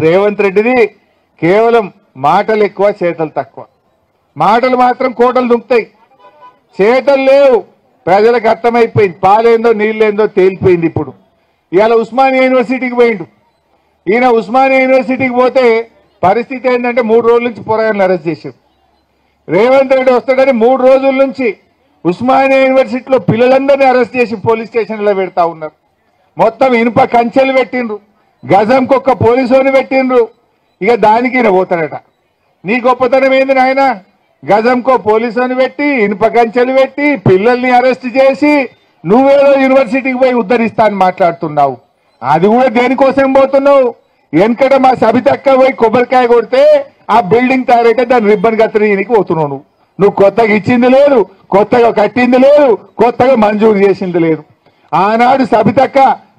రేవంత్ రెడ్డిది కేవలం మాటలు ఎక్కువ చేతలు తక్కువ. మాటలు మాత్రం కోటలు దుంకుతాయి, చేతలు లేవు. ప్రజలకు అర్థమైపోయింది, పాలేందో నీళ్ళేందో తేలిపోయింది. ఇప్పుడు ఇవాళ ఉస్మానియా యూనివర్సిటీకి పోయిండు. ఈయన ఉస్మానియా యూనివర్సిటీకి పోతే పరిస్థితి ఏంటంటే 3 రోజుల నుంచి పోరాటాలను అరెస్ట్ చేశారు. రేవంత్ రెడ్డి వస్తాడని 3 రోజుల నుంచి ఉస్మానియా యూనివర్సిటీలో పిల్లలందరినీ అరెస్ట్ చేసి పోలీస్ స్టేషన్లో పెడతా ఉన్నారు. మొత్తం ఇనుప కంచెలు పెట్టిండ్రు, గజంకొక్క పోలీసుని పెట్టిండ్రు. ఇక దానికి ఈయన పోతాడట. నీ గొప్పతనం ఏంది నాయన? గజంకో పోలీసుని పెట్టి, ఇనుప కంచెలు పెట్టి, పిల్లల్ని అరెస్ట్ చేసి నువ్వేదో యూనివర్సిటీకి పోయి ఉద్ధరిస్తా అని మాట్లాడుతున్నావు. అది కూడా దేనికోసం పోతున్నావు? వెనకట మా సబితక్క పోయి కొబ్బరికాయ కొడితే ఆ బిల్డింగ్ తయారైతే దాన్ని రిబ్బన్ కత్తిరీనికి పోతున్నావు. నువ్వు కొత్తగా ఇచ్చింది లేదు, కొత్తగా కట్టింది లేదు, కొత్తగా మంజూరు చేసింది లేదు. ఆనాడు సబితక్క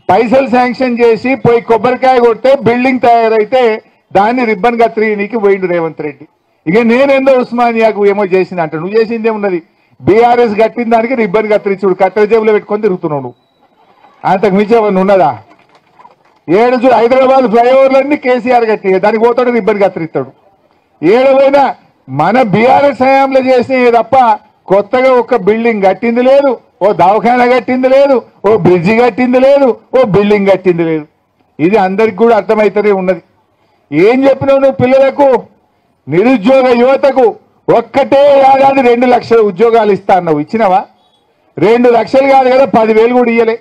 పైసలు శాంక్షన్ చేసి పోయి కొబ్బరికాయ కొడితే బిల్డింగ్ తయారైతే దాన్ని రిబ్బన్ కత్తిరీనికి పోయిండు రేవంత్ రెడ్డి. ఇక నేనేందో ఉస్మానియాకు ఏమో చేసింది అంట. నువ్వు చేసింది ఏమున్నది? బీఆర్ఎస్ కట్టిన దానికి రిబ్బన్ కత్తిరించుడు, కత్తెర జేబులో పెట్టుకొని తిరుగుతున్నావు నువ్వు. అంతకు మించి ఏమన్నా ఉన్నదా? 7 హైదరాబాద్ ఫ్లైఓవర్లన్నీ కేసీఆర్ కట్టి దానికి పోతాడు, రిబ్బన్ కత్తిరిస్తాడు. ఏడవైనా మన బీఆర్ఎస్ హయాంలో చేసినవి తప్ప కొత్తగా ఒక బిల్డింగ్ కట్టింది లేదు, ఓ దవాఖానా కట్టింది లేదు, ఓ బ్రిడ్జి కట్టింది లేదు, ఓ బిల్డింగ్ కట్టింది లేదు. ఇది అందరికి కూడా అర్థమైతేనే ఉన్నది. ఏం చెప్పినావు నువ్వు పిల్లలకు? నిరుద్యోగ యువతకు ఒక్కటే ఏడాది 2 లక్షల ఉద్యోగాలు ఇస్తా అన్నావు. ఇచ్చినవా? 2 లక్షలు కాదు కదా, 10,000 కూడా ఇయ్యలే.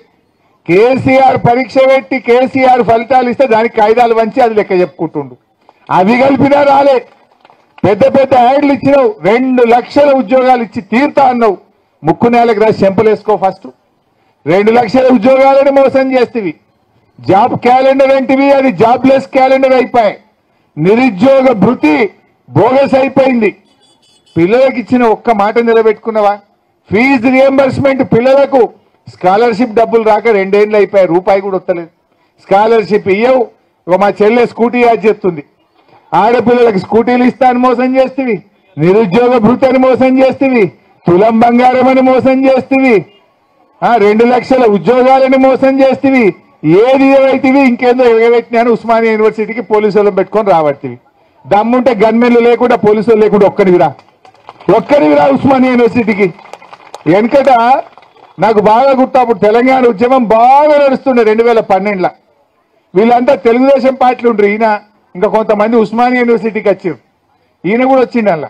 కేసీఆర్ పరీక్ష పెట్టి కేసీఆర్ ఫలితాలు ఇస్తే దానికి కాయిదాలు వంచి అది లెక్క చెప్పుకుంటుండు. అవి కలిపినా రాలే. పెద్ద పెద్ద యాడ్లు ఇచ్చినావు, 2 లక్షల ఉద్యోగాలు ఇచ్చి తీరుతా అన్నావు. ముక్కు నేలకు రాసి చెంపలేసుకో. ఫస్ట్ 2 లక్షల ఉద్యోగాలని మోసం చేస్తేవి. జాబ్ క్యాలెండర్ అంటివి, అది జాబ్లెస్ క్యాలెండర్ అయిపోయాయి. నిరుద్యోగ భృతి బోగస్ అయిపోయింది. పిల్లలకు ఇచ్చిన ఒక్క మాట నిలబెట్టుకున్నావా? ఫీజు రియంబర్స్మెంట్ పిల్లలకు స్కాలర్షిప్ డబ్బులు రాక 2 ఏళ్ళు అయిపోయాయి, రూపాయి కూడా వస్తలేదు. స్కాలర్షిప్ ఇయ్యవు. మా చెల్లె స్కూటీ యాడ్ చేస్తుంది, ఆడపిల్లలకు స్కూటీలు ఇస్తా అని మోసం చేస్తేవి, నిరుద్యోగ భృతి అని మోసం చేస్తేవి, తులం బంగారం అని మోసం చేస్తేవి, 2 లక్షల ఉద్యోగాలని మోసం చేస్తేవి. ఏది ఏవైతివి ఇంకేందో ఎగబెట్టినాను ఉస్మానియా యూనివర్సిటీకి పోలీసులను పెట్టుకొని రాబట్టివి. దమ్ముంటే గన్మెన్లు లేకుండా పోలీసులు లేకుండా ఒక్కడివిరా ఉస్మానియా యూనివర్సిటీకి. వెనకట నాకు బాగా గుర్తు, అప్పుడు తెలంగాణ ఉద్యమం బాగా నడుస్తుండే 2012లో. వీళ్ళంతా తెలుగుదేశం పార్టీలు ఉండ్రు. ఈయన ఇంకా కొంతమంది ఉస్మానియా యూనివర్సిటీకి వచ్చారు, ఈయన కూడా వచ్చిండు. అలా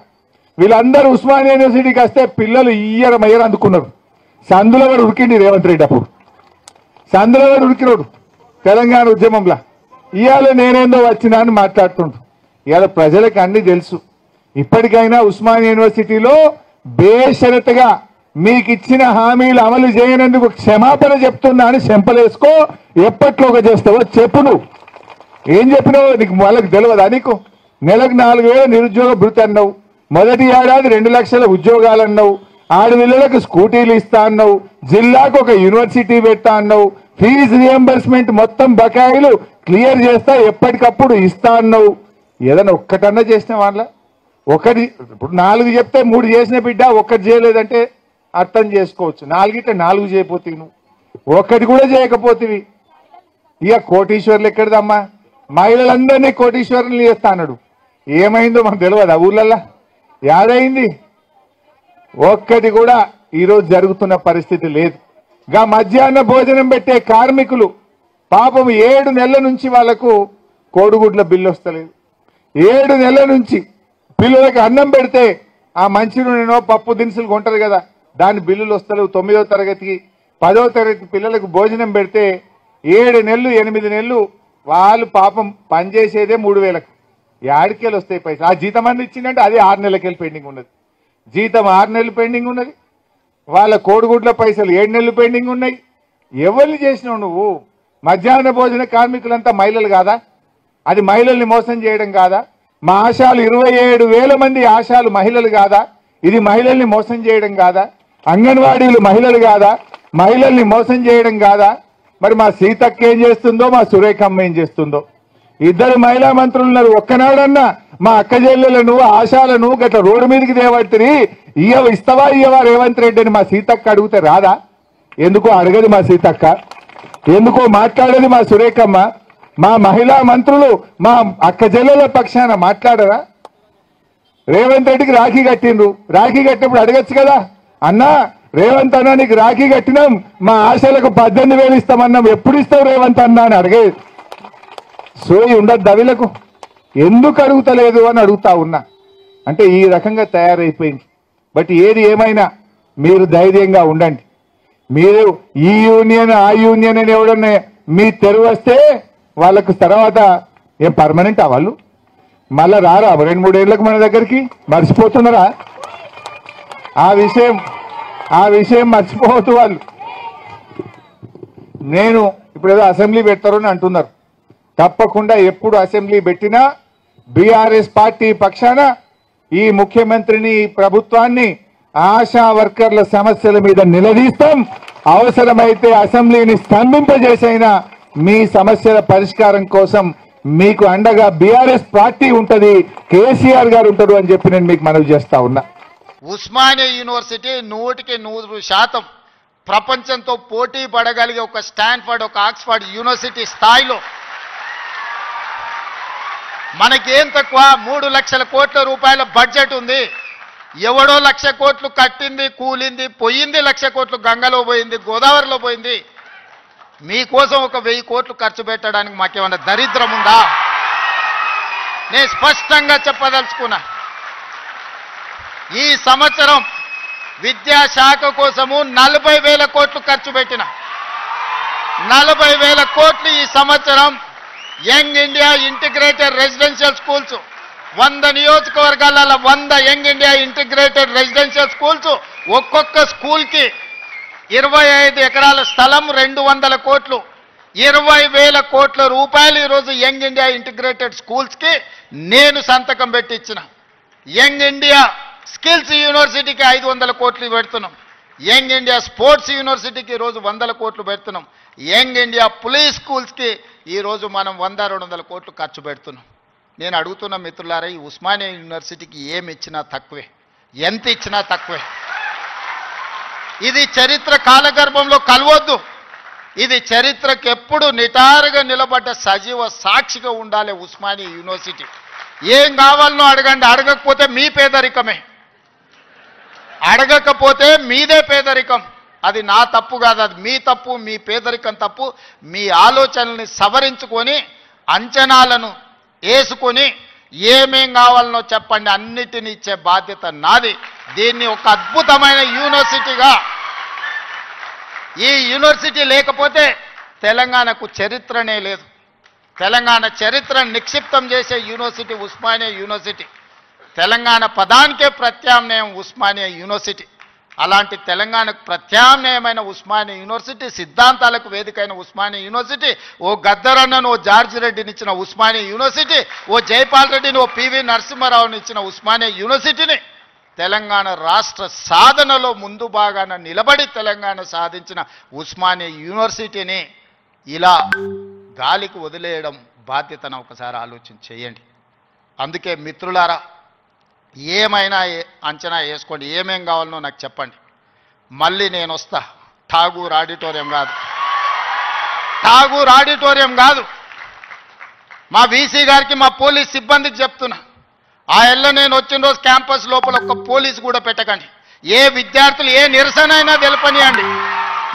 వీళ్ళందరూ ఉస్మానియా యూనివర్సిటీకి వస్తే పిల్లలు ఇయ్యర అందుకున్నారు. సందులో కూడా ఉరికిండి రేవంత్ రెడ్డి. అప్పుడు సందులో కూడా ఉరికినోడు తెలంగాణ ఉద్యమంలో. ఇవాళ నేనేందో వచ్చినా అని మాట్లాడుతుండ్రు. ఇవాళ ప్రజలకు అన్ని తెలుసు. ఇప్పటికైనా ఉస్మానియా యూనివర్సిటీలో బేషరతుగా మీకు ఇచ్చిన హామీలు అమలు చేయనందుకు క్షమాపణ చెప్తున్నా అని చెంపలేసుకో. ఎప్పట్లోగా చేస్తావో చెప్పు. నువ్వు ఏం చెప్పినావు? నీకు వాళ్ళకి తెలియదా? నీకు నెలకు 4,000 నిరుద్యోగ భృతి అన్నావు, మొదటి ఏడాది 2 లక్షల ఉద్యోగాలు అన్నావు, ఆడపిల్లలకు స్కూటీలు ఇస్తా అన్నావు, జిల్లాకు ఒక యూనివర్సిటీ పెడతా అన్నావు, ఫీజు రియంబర్స్మెంట్ మొత్తం బకాయిలు క్లియర్ చేస్తా ఎప్పటికప్పుడు ఇస్తా అన్నావు. ఏదైనా ఒక్కటన్నా చేసిన వాళ్ళ ఒకటి. ఇప్పుడు 4 చెప్తే 3 చేసిన బిడ్డ, ఒక్కటి చేయలేదంటే అర్థం చేసుకోవచ్చు. 4 చేయకపోతే నువ్వు ఒక్కటి కూడా చేయకపోతేవి. ఇక కోటీశ్వర్లు ఎక్కడిదమ్మా? మహిళలందరినీ కోటీశ్వరులు చేస్తా అన్నాడు. ఏమైందో మనకు తెలియదు. ఊళ్ళల్లా యాదైంది ఒక్కటి కూడా ఈరోజు జరుగుతున్న పరిస్థితి లేదు. గా మధ్యాహ్న భోజనం పెట్టే కార్మికులు పాపం 7 నెలల నుంచి వాళ్లకు కోడిగుడ్ల బిల్లు వస్తలేదు. 7 నెలల నుంచి పిల్లలకు అన్నం పెడితే ఆ మంచినూనెనో పప్పు దినుసులు కొంటారు కదా, దాని బిల్లులు వస్తలేవు. 9వ తరగతికి 10వ తరగతి పిల్లలకు భోజనం పెడితే 7 నెలలు 8 నెలలు వాళ్ళు పాపం పనిచేసేదే 3,000కు. యాడికెళ్ళి వస్తాయి పైసలు? ఆ జీతం అన్ని ఇచ్చిందంటే అది 6 నెలలకెళ్ళి పెండింగ్ ఉన్నది. జీతం 6 నెలలు పెండింగ్ ఉన్నది. వాళ్ళ కోడిగుడ్ల పైసలు 7 నెలలు పెండింగ్ ఉన్నాయి. ఎవరిని చేసినావు నువ్వు? మధ్యాహ్న భోజన కార్మికులంతా మహిళలు కాదా? అది మహిళల్ని మోసం చేయడం కాదా? మా ఆశాలు 27,000 మంది ఆశాలు మహిళలు కాదా? ఇది మహిళల్ని మోసం చేయడం కాదా? అంగన్వాడీలు మహిళలు కాదా? మహిళల్ని మోసం చేయడం కాదా? మరి మా సీతక్క ఏం చేస్తుందో, మా సురేఖమ్మ ఏం చేస్తుందో? 2 మహిళా మంత్రులు ఉన్నారు. ఒక్కనాడన్నా మా అక్క చెల్లెలను ఆశాలను గట్ల రోడ్డు మీదకి దేవట్టిరి ఇస్తావా ఇయ్యవా రేవంత్ రెడ్డి అని మా సీతక్క అడిగితే రాదా? ఎందుకో అడగదు మా సీతక్క, ఎందుకో మాట్లాడేది మా సురేఖమ్మ. మా మహిళా మంత్రులు మా అక్క చెల్లెల పక్షాన మాట్లాడరా? రేవంత్ రెడ్డికి రాఖీ కట్టిండ్రు, రాఖీ కట్టినప్పుడు అడగచ్చు కదా, అన్నా రేవంత్ అన్న నీకు రాఖీ కట్టినాం, మా ఆశలకు 18,000 ఇస్తామన్నాం, ఎప్పుడు ఇస్తావు రేవంత్ అన్న అని అడిగే సోయి ఉండదు దవిలకు. ఎందుకు అడుగుతలేదు అని అడుగుతా ఉన్నా. అంటే ఈ రకంగా తయారైపోయింది. బట్ ఏది ఏమైనా మీరు ధైర్యంగా ఉండండి. మీరు ఈ యూనియన్ ఆ యూనియన్ అని ఎవడన్నా మీ తెరువు వస్తే వాళ్ళకు తర్వాత ఏం పర్మనెంట్ వాళ్ళు మళ్ళా రారా 2-3 ఏళ్లకు మన దగ్గరికి? మర్చిపోతున్నారా? ఆ విషయం మర్చిపోవద్దు వాళ్ళు. నేను ఇప్పుడు ఏదో అసెంబ్లీ పెడతారని అంటున్నారు. తప్పకుండా ఎప్పుడు అసెంబ్లీ పెట్టినా బీఆర్ఎస్ పార్టీ పక్షాన ఈ ముఖ్యమంత్రిని ఈ ప్రభుత్వాన్ని ఆశా వర్కర్ల సమస్యల మీద నిలదీస్తాం. అవసరమైతే అసెంబ్లీని స్తంభింపజేసైనా మీ సమస్యల పరిష్కారం కోసం మీకు అండగా బీఆర్ఎస్ పార్టీ ఉంటది, కేసీఆర్ గారు ఉంటారు అని చెప్పి నేను మీకు మనవి చేస్తా ఉన్నా. ఉస్మానియా యూనివర్సిటీ 100% ప్రపంచంతో పోటీ పడగలిగే ఒక స్టాన్ఫర్డ్, ఒక ఆక్స్ఫర్డ్ యూనివర్సిటీ స్థాయిలో మనకేం తక్కువ 3 లక్షల కోట్ల రూపాయల బడ్జెట్ ఉంది. ఎవడో 1,00,000 కోట్లు కట్టింది, కూలింది, పోయింది. 1,00,000 కోట్లు గంగలో పోయింది, గోదావరిలో పోయింది. మీకోసం ఒక 1000 కోట్లు ఖర్చు పెట్టడానికి మాకేమన్నా దరిద్రం ఉందా? నేను స్పష్టంగా చెప్పదలుచుకున్నా. ఈ సంవత్సరం విద్యాశాఖ కోసము 40,000 కోట్లు ఖర్చు పెట్టిన 40,000 కోట్లు ఈ సంవత్సరం young India integrated residential schools 100 నియోజకవర్గాలలో 100 young India integrated residential schools, ఒక్కొక్క స్కూల్కి 25 ఎకరాల స్థలం, 200 కోట్లు, 20,000 కోట్ల రూపాయలు ఈరోజు యంగ్ ఇండియా ఇంటిగ్రేటెడ్ స్కూల్స్కి నేను సంతకం పెట్టి ఇచ్చిన. యంగ్ ఇండియా స్కిల్స్ యూనివర్సిటీకి 500 కోట్లు పెడుతున్నాం. యంగ్ ఇండియా స్పోర్ట్స్ యూనివర్సిటీకి ఈరోజు 100 కోట్లు పెడుతున్నాం. యంగ్ ఇండియా పులీస్ స్కూల్స్కి ఈరోజు మనం 100-200 కోట్లు ఖర్చు పెడుతున్నాం. నేను అడుగుతున్న మిత్రులారా, ఈ ఉస్మానియా యూనివర్సిటీకి ఏమి ఇచ్చినా తక్కువే, ఎంత ఇచ్చినా తక్కువే. ఇది చరిత్ర కాలగర్భంలో కలవద్దు. ఇది చరిత్రకు ఎప్పుడు నిటారుగా నిలబడ్డ సజీవ సాక్షిగా ఉండాలి ఉస్మానియా యూనివర్సిటీ. ఏం కావాలనో అడగండి, అడగకపోతే మీ పేదరికమే, అడగకపోతే మీదే పేదరికం. అది నా తప్పు కాదు, అది మీ తప్పు, మీ పేదరికం తప్పు. మీ ఆలోచనల్ని సవరించుకొని అంచనాలను వేసుకొని ఏమేం కావాలనో చెప్పండి, అన్నిటిని ఇచ్చే బాధ్యత నాది. దీన్ని ఒక అద్భుతమైన యూనివర్సిటీగా, ఈ యూనివర్సిటీ లేకపోతే తెలంగాణకు చరిత్రనే లేదు. తెలంగాణ చరిత్రను నిక్షిప్తం చేసే యూనివర్సిటీ ఉస్మానియా యూనివర్సిటీ. తెలంగాణ పదానికే ప్రత్యామ్నాయం ఉస్మానియా యూనివర్సిటీ. అలాంటి తెలంగాణకు ప్రత్యామ్నాయమైన ఉస్మానియా యూనివర్సిటీ, సిద్ధాంతాలకు వేదికైన ఉస్మానియా యూనివర్సిటీ, ఓ గద్దరన్నను, ఓ జార్జి రెడ్డిని ఇచ్చిన ఉస్మానియా యూనివర్సిటీ, ఓ జైపాల్ రెడ్డిని, ఓ పివి నరసింహారావుని ఇచ్చిన ఉస్మానియా యూనివర్సిటీని తెలంగాణ రాష్ట్ర సాధనలో ముందు భాగాన నిలబడి తెలంగాణ సాధించిన ఉస్మానియా యూనివర్సిటీని ఇలా గాలికి వదిలేయడం బాధ్యతను ఒకసారి ఆలోచన చేయండి. అందుకే మిత్రులారా, ఏమైనా అంచనా వేసుకోండి, ఏమేం కావాలనో నాకు చెప్పండి. మళ్ళీ నేను వస్తా. ఠాగూర్ ఆడిటోరియం కాదు, ఠాగూర్ ఆడిటోరియం కాదు. మా వీసీ గారికి, మా పోలీస్ సిబ్బందికి చెప్తున్నా, ఆ ఎల్ల నేను వచ్చిన రోజు క్యాంపస్ లోపల ఒక్క పోలీసు కూడా పెట్టకండి. ఏ విద్యార్థులు ఏ నిరసన అయినా తెలపనియండి,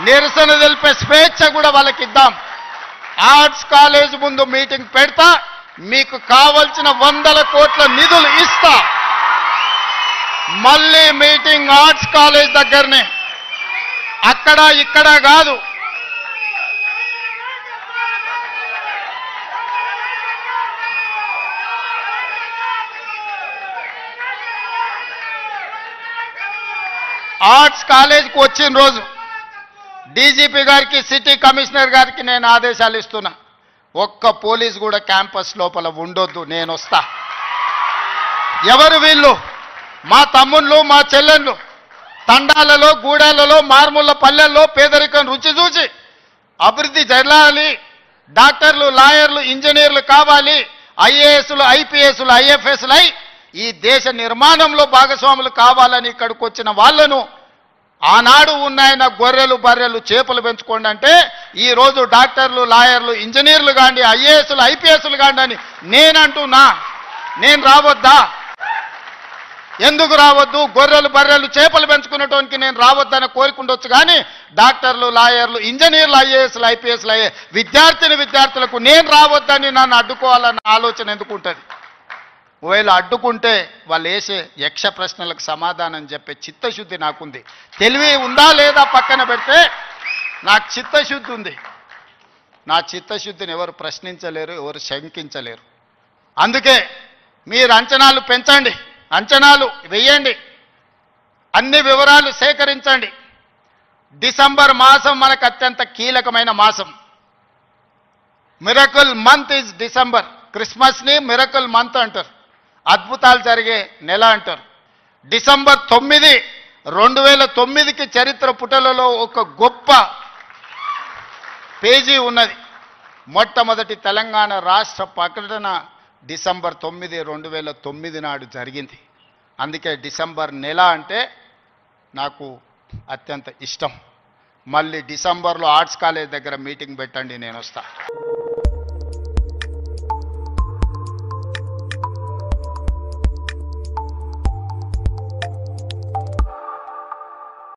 నిరసన తెలిపే స్వేచ్ఛ కూడా వాళ్ళకి ఇద్దాం. ఆర్ట్స్ కాలేజ్ ముందు మీటింగ్ పెడతా, మీకు కావలసిన 100 కోట్ల నిధులు ఇస్తా. మళ్ళీ మీటింగ్ ఆర్ట్స్ కాలేజ్ దగ్గరనే, అక్కడ ఇక్కడ కాదు. ఆర్ట్స్ కాలేజ్కి వచ్చిన రోజు డీజీపీ గారికి, సిటీ కమిషనర్ గారికి నేను ఆదేశాలు ఇస్తున్నా, ఒక్క పోలీస్ కూడా క్యాంపస్ లోపల ఉండొద్దు, నేను వస్తా. ఎవరు వీళ్ళు? మా తమ్ముళ్ళు, మా చెల్లెళ్ళు తండాలలో, గూడాలలో, మారుమూల పల్లెల్లో పేదరికం రుచి చూసి అభివృద్ధి జరగాలి, డాక్టర్లు, లాయర్లు, ఇంజనీర్లు కావాలి, ఐఏఎస్లు, ఐపీఎస్లు, ఐఎఫ్ఎస్లు అయి ఈ దేశ నిర్మాణంలో భాగస్వాములు కావాలని ఇక్కడికి వచ్చిన వాళ్ళను ఆనాడు ఉన్నాయన గొర్రెలు బర్రెలు చేపలు పెంచుకోండి అంటే ఈరోజు డాక్టర్లు లాయర్లు ఇంజనీర్లు కాండి ఐఏఎస్లు ఐపీఎస్లు కాండి అని నేనంటున్నా. నేను రావద్దా? ఎందుకు రావద్దు? గొర్రెలు బర్రెలు చేపలు పెంచుకునేటోనికి నేను రావద్దని కోరుకుండొచ్చు, కానీ డాక్టర్లు లాయర్లు ఇంజనీర్లు ఐఏఎస్లు ఐపీఎస్లు అయ్యే విద్యార్థులకు నేను రావద్దని నన్ను అడ్డుకోవాలన్న ఆలోచన ఎందుకు ఉంటుంది? ఒకవేళ అడ్డుకుంటే వాళ్ళు వేసే యక్ష ప్రశ్నలకు సమాధానం చెప్పే చిత్తశుద్ధి నాకుంది. తెలివి ఉందా లేదా పక్కన పెడితే నాకు చిత్తశుద్ధి ఉంది. నా చిత్తశుద్ధిని ఎవరు ప్రశ్నించలేరు, ఎవరు శంకించలేరు. అందుకే మీరు అంచనాలు పెంచండి, అంచనాలు వెయ్యండి, అన్ని వివరాలు సేకరించండి. డిసెంబర్ మాసం మనకు అత్యంత కీలకమైన మాసం. Miracle month is December. క్రిస్మస్ని మిరకల్ మంత్ అంటారు, అద్భుతాలు జరిగే నెల అంటారు. డిసెంబర్ 9, 2009కి చరిత్ర పుటలలో ఒక గొప్ప పేజీ ఉన్నది. మొట్టమొదటి తెలంగాణ రాష్ట్ర ప్రకటన డిసెంబర్ 9, 2009 నాడు జరిగింది. అందుకే డిసెంబర్ నెల అంటే నాకు అత్యంత ఇష్టం. మళ్ళీ డిసెంబర్లో ఆర్ట్స్ కాలేజ్ దగ్గర మీటింగ్ పెట్టండి, నేను వస్తా.